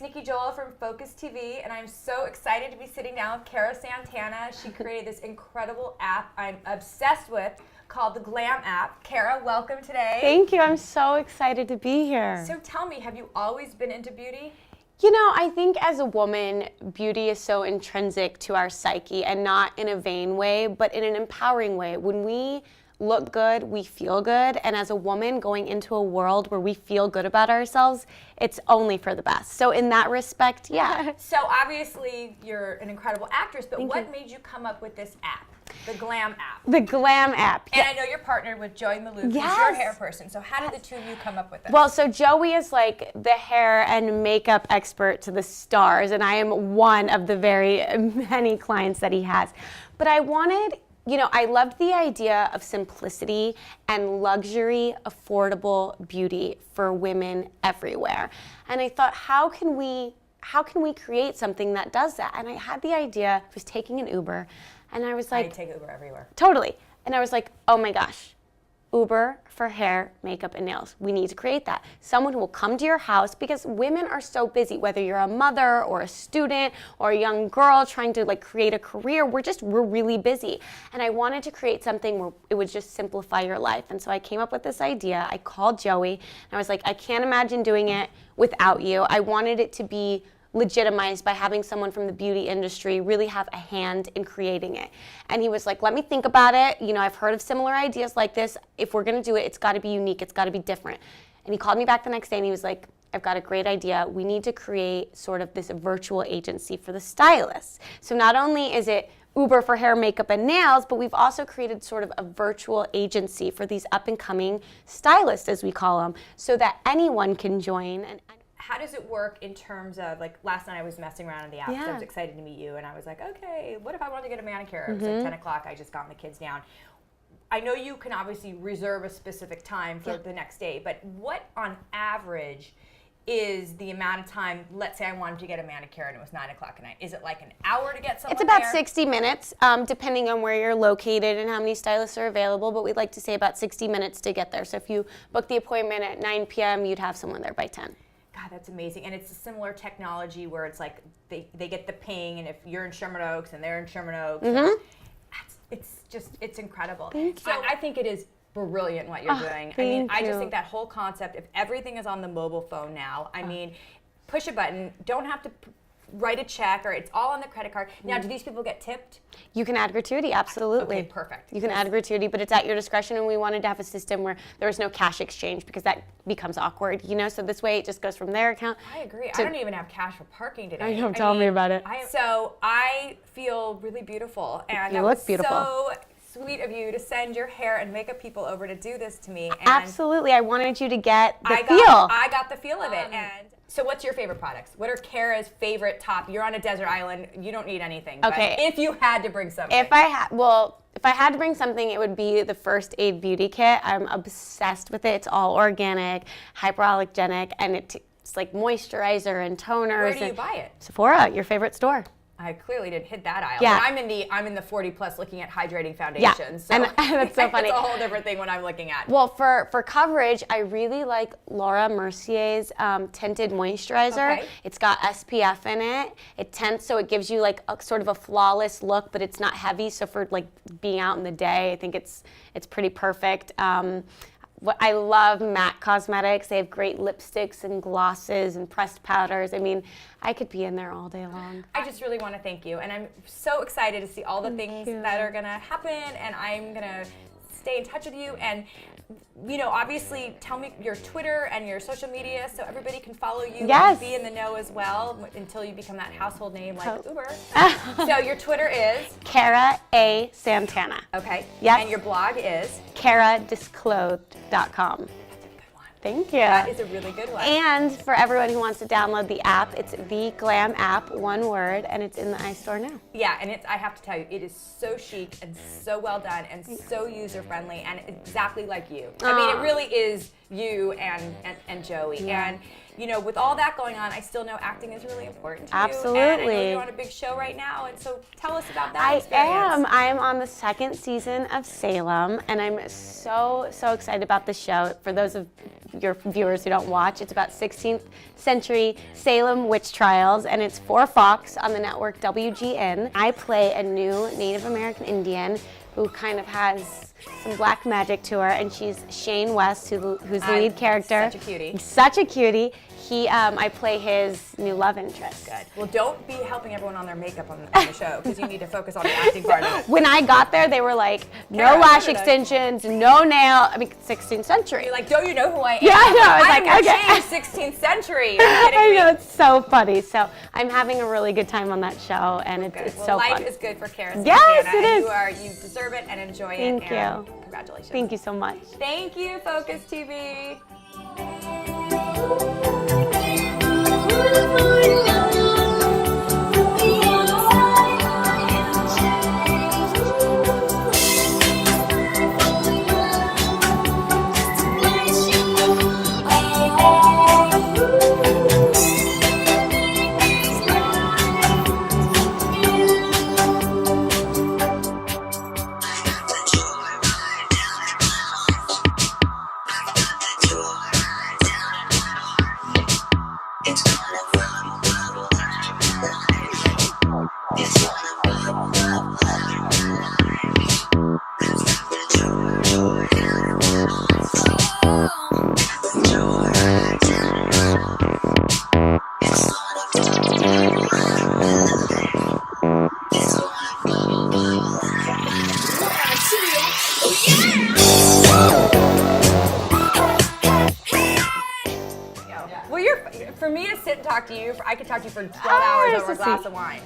it's Nikki Joel from Focus TV, and I'm so excited to be sitting down with Cara Santana. She created this incredible app I'm obsessed with called theGlamapp. Cara, welcome today. Thank you. I'm so excited to be here. So tell me, have you always been into beauty? You know, I think as a woman, beauty is so intrinsic to our psyche, and not in a vain way, but in an empowering way. When we look good, we feel good, and as a woman going into a world where we feel good about ourselves, it's only for the best. So in that respect, yeah. So obviously you're an incredible actress, but Thank what you. made you come up with this app, the Glam app? The Glam app. And I know you're partnered with Joey Maloof, who's your Yes. hair person. So how did the two of you come up with this? Well, so Joey is like the hair and makeup expert to the stars, and I am one of the very many clients that he has. But I wanted, you know, I loved the idea of simplicity and luxury, affordable beauty for women everywhere. And I thought, how can we create something that does that? And I had the idea, I was taking an Uber, and I was like, I take Uber everywhere. Totally. And I was like, oh my gosh, Uber for hair, makeup, and nails. We need to create that. Someone who will come to your house, because women are so busy, whether you're a mother or a student or a young girl trying to like create a career, we're really busy. And I wanted to create something where it would just simplify your life. And so I came up with this idea. I called Joey, and I was like, I can't imagine doing it without you. I wanted it to be legitimized by having someone from the beauty industry really have a hand in creating it. And he was like, let me think about it. You know, I've heard of similar ideas like this. If we're gonna do it, it's gotta be unique, it's gotta be different. And he called me back the next day and he was like, I've got a great idea. We need to create sort of this virtual agency for the stylists. So not only is it Uber for hair, makeup, and nails, but we've also created sort of a virtual agency for these up and coming stylists, as we call them, so that anyone can join. How does it work in terms of, like, last night I was messing around in the app, so I was excited to meet you, and I was like, okay, what if I wanted to get a manicure? It was like 10 o'clock, I just got the kids down. I know you can obviously reserve a specific time for the next day, but what on average is the amount of time, let's say I wanted to get a manicure and it was 9 o'clock at night, is it like an hour to get someone It's about there? 60 minutes, depending on where you're located and how many stylists are available, but we'd like to say about 60 minutes to get there. So if you book the appointment at 9 p.m., you'd have someone there by 10. God, that's amazing. And it's a similar technology where it's like they get the ping, and if you're in Sherman Oaks and they're in Sherman Oaks, it's incredible. So I think it is brilliant what you're doing. I mean, I just think that whole concept, if everything is on the mobile phone now, I mean, push a button, don't have to write a check, or it's all on the credit card. Now, do these people get tipped? You can add gratuity, absolutely. Okay, perfect. You can add gratuity, but it's at your discretion, and we wanted to have a system where there was no cash exchange, because that becomes awkward, you know? So this way it just goes from their account. I agree. I don't even have cash for parking today. I know, tell me about it. So I feel really beautiful. And you look beautiful. So sweet of you to send your hair and makeup people over to do this to me. And absolutely. I wanted you to get the feel. I got the feel of it. And so what's your favorite products? What are Cara's favorite top? You're on a desert island. You don't need anything. Okay. But if you had to bring something. If I had to bring something, it would be the First Aid Beauty Kit. I'm obsessed with it. It's all organic, hypoallergenic, and it's like moisturizer and toners. Where do you buy it? Sephora, your favorite store. I clearly didn't hit that aisle. Yeah. But I'm in the 40 plus looking at hydrating foundations. Yeah. So and that's so funny. It's a whole different thing when I'm looking at. Well, for coverage, I really like Laura Mercier's tinted moisturizer. Okay. It's got SPF in it. It tints, so it gives you like a sort of a flawless look, but it's not heavy. So for like being out in the day, I think it's pretty perfect. I love MAC Cosmetics. They have great lipsticks and glosses and pressed powders. I mean, I could be in there all day long. I just really want to thank you, and I'm so excited to see all the things that are going to happen, and I'm going to stay in touch with you. And, you know, obviously tell me your Twitter and your social media so everybody can follow you and be in the know as well until you become that household name like Uber. So your Twitter is? Cara A. Santana. Okay. Yes. And your blog is? CaraDisclothed.com. Thank you. That is a really good one. And for everyone who wants to download the app, it's theGlamapp, one word, and it's in the iStore now. Yeah, and I have to tell you, it is so chic and so well done and so user-friendly and exactly like you. I mean, it really is you and Joey. Yeah. And, you know, with all that going on, I still know acting is really important to you. Absolutely. And I know you're on a big show right now, and so tell us about that experience. I am on the second season of Salem, and I'm so excited about the show. For those of your viewers who don't watch. It's about 16th century Salem witch trials, and it's for Fox on the network WGN. I play a new Native American Indian who kind of has some black magic to her, and she's Shane West, who's the lead character. Such a cutie. Such a cutie. I play his new love interest. Good. Well, don't be helping everyone on their makeup on the show, because you need to focus on the acting part of it. When I got there, they were like, no Cara, lash extensions, no nail. I mean, 16th century. You're like, don't you know who I am? Yeah, I know. I was like, I'm okay. Shane, 16th century. Are you kidding I me? know, it's so funny. So I'm having a really good time on that show, and it's Well, so life fun. is good for Cara Santana. Yes, it and is. You deserve it and enjoy Thank it. And you. Congratulations. Thank you so much. Thank you, Focus TV. For me to sit and talk to you, I could talk to you for 12 hours over a glass of wine.